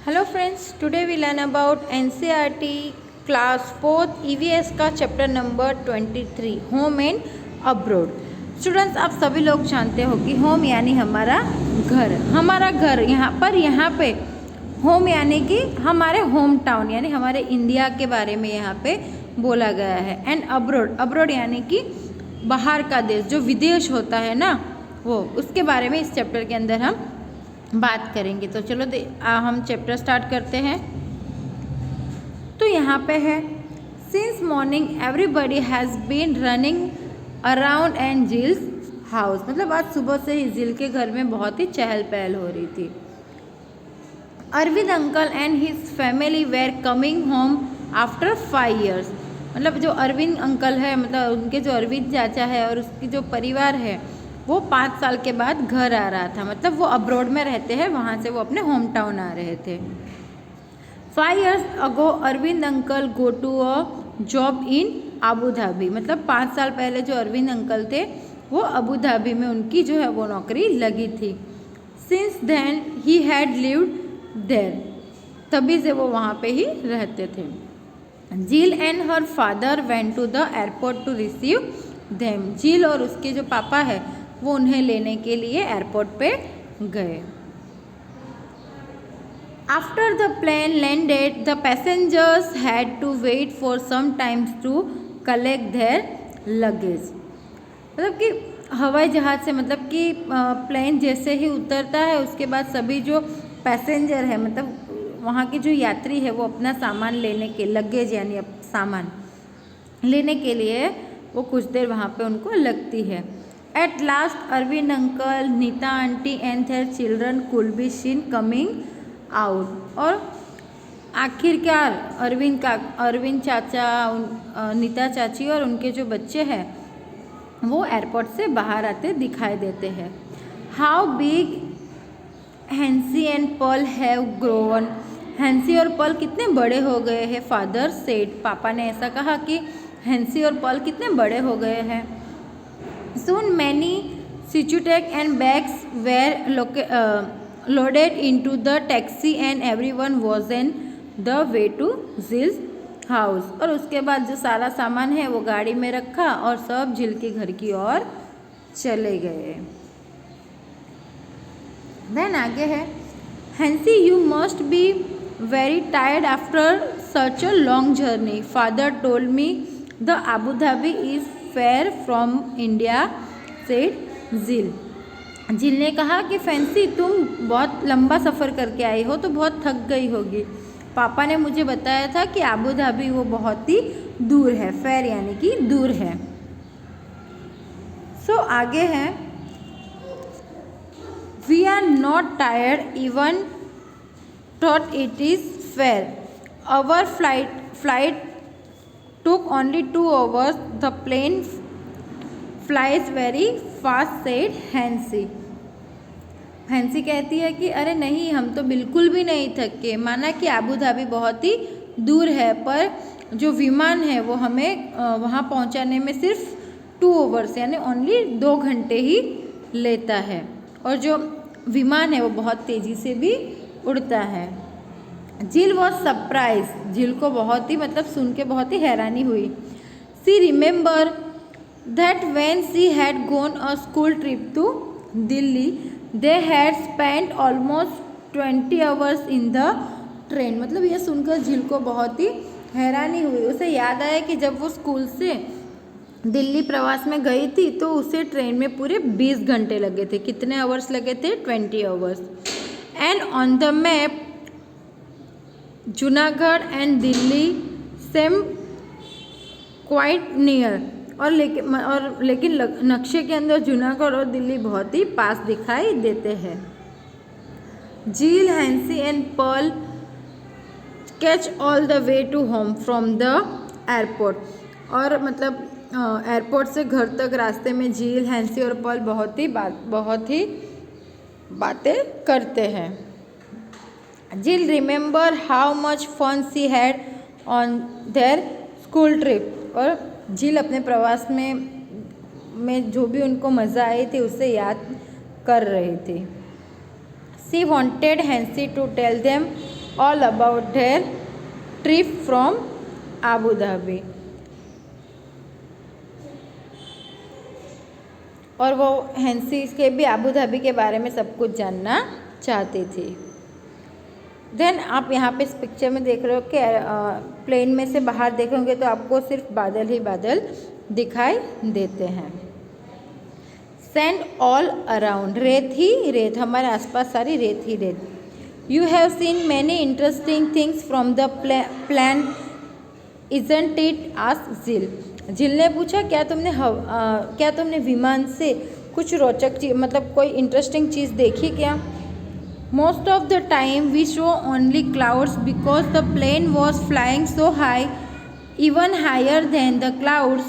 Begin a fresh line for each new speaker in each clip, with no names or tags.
Hello friends, today we learn about NCERT class 4th EVS का chapter number 23 home and abroad. Students, आप सभी लोग जानते हो कि होम यानी हमारा घर यहाँ पे होम यानी कि हमारे होम टाउन यानी हमारे इंडिया के बारे में यहाँ पे बोला गया है। एंड अब्रोड यानी कि बाहर का देश, जो विदेश होता है ना, वो उसके बारे में इस चैप्टर के अंदर हम बात करेंगे। तो चलो हम चैप्टर स्टार्ट करते हैं। तो यहाँ पे है, since morning everybody has been running around and Jill's house. मतलब आज सुबह से ही जिल के घर में बहुत ही चहल पहल हो रही थी। Arvind uncle and his family were coming home after 5 years। मतलब जो अरविंद अंकल है, मतलब उनके जो अरविंद चाचा है और उसकी जो परिवार है, वो 5 साल के बाद घर आ रहा था। मतलब वो अब्रॉड में रहते हैं, वहाँ से वो अपने होम टाउन आ रहे थे। 5 years ago Arvind uncle go to a job in Abu Dhabi. मतलब 5 साल पहले जो अरविंद अंकल थे, वो अबू धाबी में उनकी जो है वो नौकरी लगी थी। Since then he had lived there. तभी से वो वहाँ पे ही रहते थे। Jill and her father went to the airport to receive them. Jill और उसके जो पापा है वो उन्हें लेने के लिए एयरपोर्ट पे गए। After the plane landed the passengers had to wait for some times to collect their luggage. मतलब कि हवाई जहाज़ से, मतलब कि प्लेन जैसे ही उतरता है उसके बाद सभी जो पैसेंजर है, मतलब वहाँ की जो यात्री है, वो अपना सामान लेने के, लगेज यानी सामान लेने के लिए वो कुछ देर वहाँ पे उनको लगती है। At last Arvind uncle, Nita aunty and their children could be seen coming out. और आखिरकार अरविंद चाचा, नीता चाची और उनके जो बच्चे हैं वो एयरपोर्ट से बाहर आते दिखाई देते हैं। How big Hansi and Pearl have grown. Hansi और पर्ल कितने बड़े हो गए हैं। फादर सेड, पापा ने ऐसा कहा कि हैंसी और पर्ल कितने बड़े हो गए हैं। Soon many suitcases and bags were loaded into the taxi and everyone was on the way to Jill's house। और उसके बाद जो सारा सामान है वो गाड़ी में रखा और सब जिल के घर की ओर चले गए। देन आगे है, Hansi you must be very tired after such a long journey. Father told me the Abu Dhabi is fair from India said जिल। जिल ने कहा कि फैंसी, तुम बहुत लंबा सफ़र करके आई हो तो बहुत थक गई होगी। पापा ने मुझे बताया था कि अबू धाबी वो बहुत ही दूर है। फेयर यानी कि दूर है। सो आगे है, we are not tired even thought it is fair. Our flight took only 2 hours. The plane flies very fast, said Hansi. Hansi कहती है कि अरे नहीं, हम तो बिल्कुल भी नहीं थके। माना कि अबू धाबी बहुत ही दूर है, पर जो विमान है वो हमें वहाँ पहुँचाने में सिर्फ 2 hours यानी ओनली 2 घंटे ही लेता है। और जो विमान है वो बहुत तेज़ी से भी उड़ता है। जिल वॉज सरप्राइज। जिल को बहुत ही, मतलब सुन के बहुत ही हैरानी हुई। She remember that when she had gone a school trip to Delhi they had spent almost 20 hours in the train. मतलब ये सुनकर जिल को बहुत ही हैरानी हुई। उसे याद आया कि जब वो स्कूल से दिल्ली प्रवास में गई थी तो उसे ट्रेन में पूरे 20 घंटे लगे थे। कितने आवर्स लगे थे? 20 hours। And on the map Junagadh and Delhi same quite near. और लेकिन नक्शे के अंदर जूनागढ़ और दिल्ली बहुत ही पास दिखाई देते हैं। Jill, Hansi and Pearl catch all the way to home from the airport. और मतलब एयरपोर्ट से घर तक रास्ते में जिल, हैंसी और पर्ल बहुत ही बातें करते हैं। Jill remember how much fun she had on their school trip. और जिल अपने प्रवास में जो भी उनको मज़ा आई थी उसे याद कर रही थी। She wanted Hansi to tell them all about their trip from Abu Dhabi. और वो हैंसी के भी आबू धाबी के बारे में सब कुछ जानना चाहती थी। देन आप यहाँ पे इस पिक्चर में देख रहे हो कि प्लेन में से बाहर देखोगे तो आपको सिर्फ बादल ही बादल दिखाई देते हैं। सैंड ऑल अराउंड, रेत ही रेत, हमारे आसपास सारी रेत ही रेत। You have seen many interesting things from the plan isn't it, asked जिल। जिल ने पूछा क्या तुमने विमान से कुछ रोचक चीज मतलब कोई इंटरेस्टिंग चीज़ देखी क्या? Most of the time we saw only clouds because the plane was flying so high, even higher than the clouds,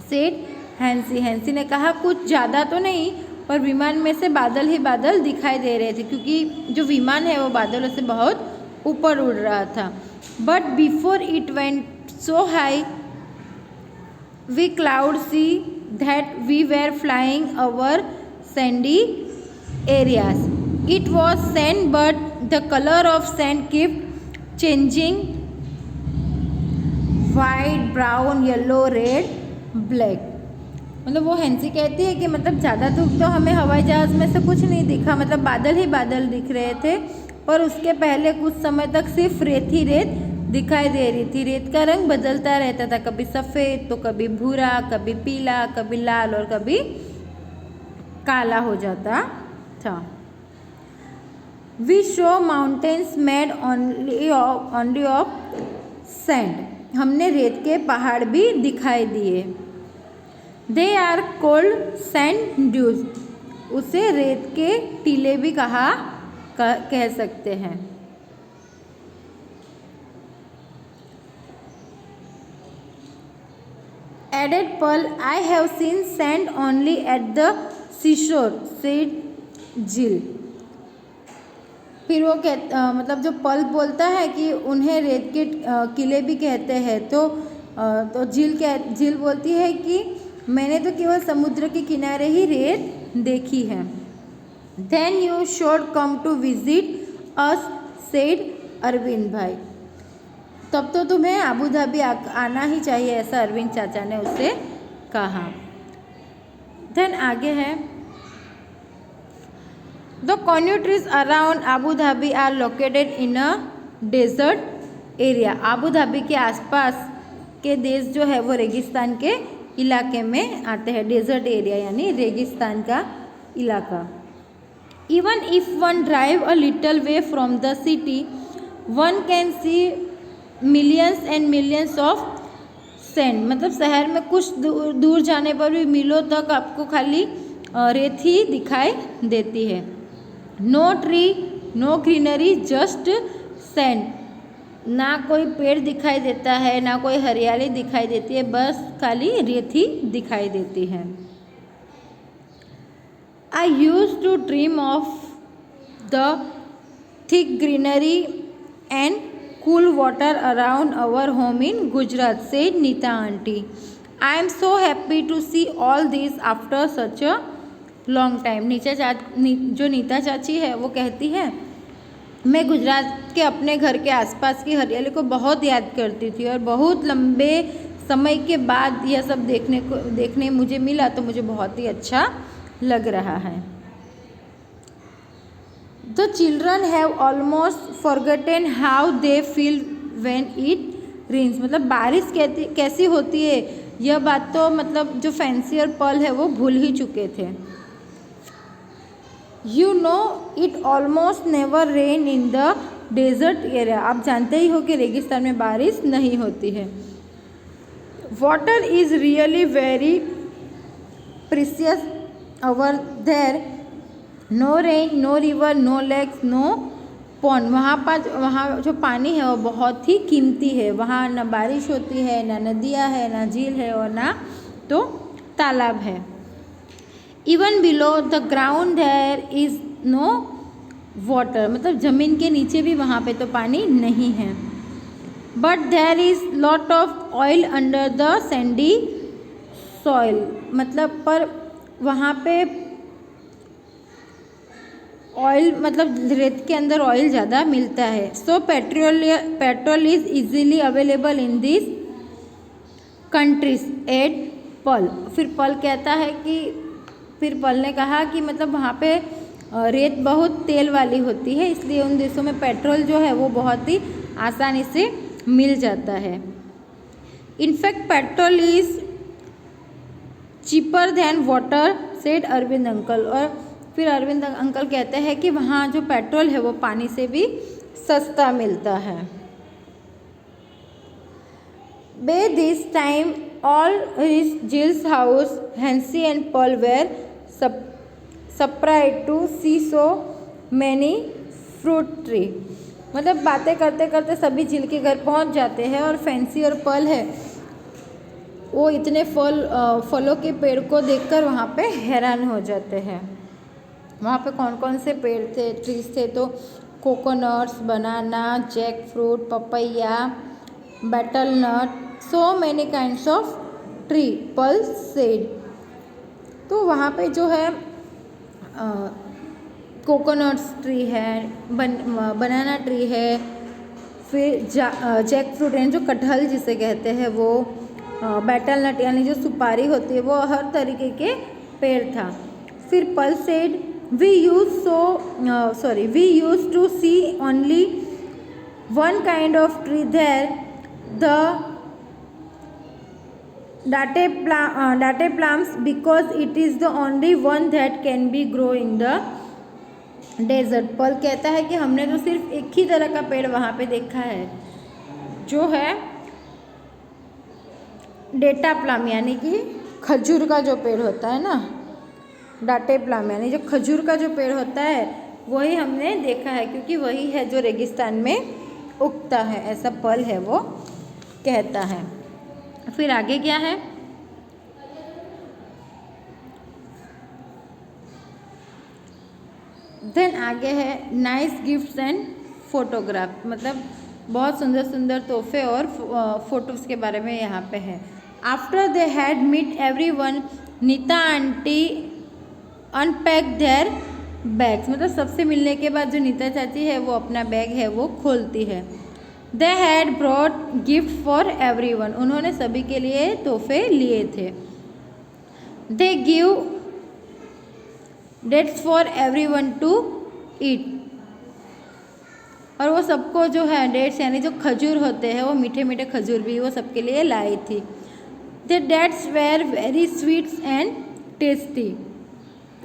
said Hansi. Hansi ने कहा कुछ ज़्यादा तो नहीं, पर विमान में से बादल ही बादल दिखाई दे रहे थे, क्योंकि जो विमान है वो बादलों से बहुत ऊपर उड़ रहा था। But before it went so high we cloud see that we were flying over sandy areas. It was sand, but the color of sand kept changing, white, brown, yellow, red, black. मतलब वो Hansi कहती है कि मतलब ज़्यादा धूप तो हमें हवाई जहाज़ में से कुछ नहीं दिखा, मतलब बादल ही बादल दिख रहे थे, पर उसके पहले कुछ समय तक सिर्फ रेत ही रेत दिखाई दे रही थी। रेत का रंग बदलता रहता था, कभी सफ़ेद तो कभी भूरा, कभी पीला, कभी लाल और कभी काला हो जाता था। We saw mountains made only of sand, हमने रेत के पहाड़ भी दिखाई दिए। They are cold sand dunes, उसे रेत के टीले भी कह सकते हैं। Added Pearl, I have seen sand only at the seashore, said Jill. फिर वो मतलब जो पल बोलता है कि उन्हें रेत के किले भी कहते हैं, तो जिल बोलती है कि मैंने तो केवल समुद्र के किनारे ही रेत देखी है। Then you should come to visit us, said Arvind भाई। तब तो तुम्हें आबू धाबी आना ही चाहिए, ऐसा अरविंद चाचा ने उससे कहा। देन आगे है, the communities around Abu Dhabi are located in a desert area. Abu Dhabi के आसपास के देश जो है वो रेगिस्तान के इलाके में आते हैं। डेजर्ट एरिया यानी रेगिस्तान का इलाका। Even if one drive a little way from the city, one can see millions and millions of sand, मतलब शहर में कुछ दूर जाने पर भी मीलों तक आपको खाली रेत ही दिखाई देती है। No tree, no greenery, just sand, ना कोई पेड़ दिखाई देता है, ना कोई हरियाली दिखाई देती है, बस खाली रेत ही दिखाई देती है। I used to dream of the thick greenery and cool water around our home in Gujarat, said Nita aunty. I am so happy to see all this after such a long time. जो नीता चाची है वो कहती है, मैं गुजरात के अपने घर के आसपास की हरियाली को बहुत याद करती थी और बहुत लंबे समय के बाद यह सब देखने मुझे मिला तो मुझे बहुत ही अच्छा लग रहा है। The children have almost forgotten how they feel when it rains. मतलब बारिश कैसी होती है यह बात तो मतलब जो फैंसी और पर्ल है वो भूल ही चुके थे। You know it almost never rain in the desert area. आप जानते ही हो कि रेगिस्तान में बारिश नहीं होती है। Water is really very precious over there. No rain, no river, no lakes, no pond. वहाँ जो पानी है वो बहुत ही कीमती है। वहाँ ना बारिश होती है, ना नदियाँ है, ना झील है और ना तो तालाब है। Even below the ground there is no water, मतलब ज़मीन के नीचे भी वहाँ पे तो पानी नहीं है। But there is lot of oil under the sandy soil, मतलब पर वहाँ पे ऑयल मतलब रेत के अंदर ऑयल ज़्यादा मिलता है। So petrol is easily available in this countries at Pearl. फिर पल कहता है कि फिर पल ने कहा कि मतलब वहाँ पे रेत बहुत तेल वाली होती है, इसलिए उन देशों में पेट्रोल जो है वो बहुत ही आसानी से मिल जाता है। In fact petrol is cheaper than water said Arvind uncle. और फिर अरविंद अंकल कहते हैं कि वहाँ जो पेट्रोल है वो पानी से भी सस्ता मिलता है। By this time, all rich Jill's house, Hansi and Paul were surprised to see so many fruit tree। मतलब बातें करते करते सभी झील के घर पहुंच जाते हैं और फैंसी और पल है वो इतने फलों के पेड़ को देखकर वहाँ पे हैरान हो जाते हैं। वहाँ पे कौन कौन से पेड़ थे, ट्रीज थे, तो coconuts, banana, jackfruit, papaya, betel nut, so many kinds of tree, Pearl said. तो वहाँ पे जो है कोकोनट्स ट्री है, बनाना ट्री है, फिर जैक फ्रूट यानी जो कटहल जिसे कहते हैं वो, बेटल नट यानी जो सुपारी होती है वो, हर तरीके के पेड़ था। फिर पल said we used to see only one kind of tree there, the date plums, because it is the only one that can be grow in the desert। पल कहता है कि हमने तो सिर्फ एक ही तरह का पेड़ वहाँ पे देखा है जो है डेटा प्लम यानी कि खजूर का जो पेड़ होता है ना, डाटे प्लम यानी जो खजूर का जो पेड़ होता है वही हमने देखा है, क्योंकि वही है जो रेगिस्तान में उगता है, ऐसा पल है वो कहता है। फिर आगे क्या है, देन आगे है नाइस गिफ्ट्स एंड फोटोग्राफ। मतलब बहुत सुंदर सुंदर तोहफे और फोटोज़ के बारे में यहाँ पे है। After they had meet everyone, Nita aunty unpack their bags. मतलब सबसे मिलने के बाद जो नीता चाची है वो अपना बैग है वो खोलती है। They had brought gift for everyone. उन्होंने सभी के लिए तोहफे लिए थे। They give dates for everyone to eat. और वो सबको जो है डेट्स यानी जो खजूर होते हैं वो मीठे मीठे खजूर भी वो सबके लिए लाई थी। They dates were very sweets and tasty.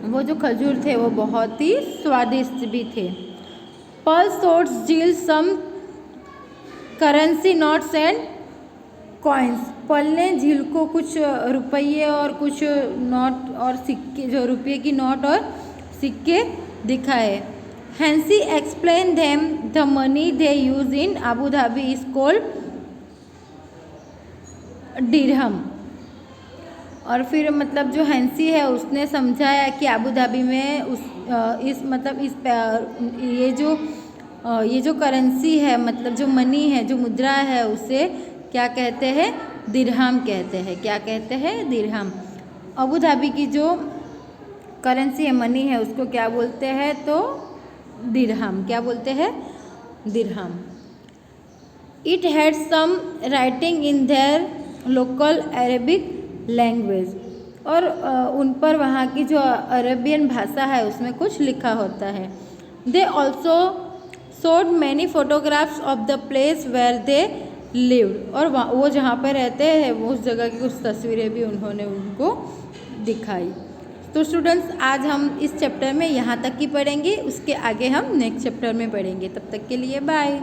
वो जो खजूर थे वो बहुत ही स्वादिष्ट भी थे। पल सोट्स जिल सम करेंसी नोट्स एंड कॉइन्स। पल ने झील को कुछ रुपये और कुछ नोट और सिक्के, जो रुपये की नोट और सिक्के दिखाए। Hansi explain them the money they use in Abu Dhabi is called dirham. और फिर मतलब जो हैंसी है उसने समझाया कि अबू धाबी में ये जो करेंसी है, मतलब जो मनी है, जो मुद्रा है, उसे क्या कहते हैं, दिरहम कहते हैं। क्या कहते हैं, दिरहम। अबू धाबी की जो करेंसी है, मनी है, उसको क्या बोलते हैं, तो दिरहम। क्या बोलते हैं, dirham. It had some writing in their local Arabic language. और उन पर वहाँ की जो अरेबियन भाषा है उसमें कुछ लिखा होता है। They also showed many photographs of the place where they lived. और वो जहाँ पर रहते हैं वो उस जगह की कुछ तस्वीरें भी उन्होंने उनको दिखाई। तो स्टूडेंट्स आज हम इस चैप्टर में यहाँ तक ही पढ़ेंगे, उसके आगे हम नेक्स्ट चैप्टर में पढ़ेंगे। तब तक के लिए बाय।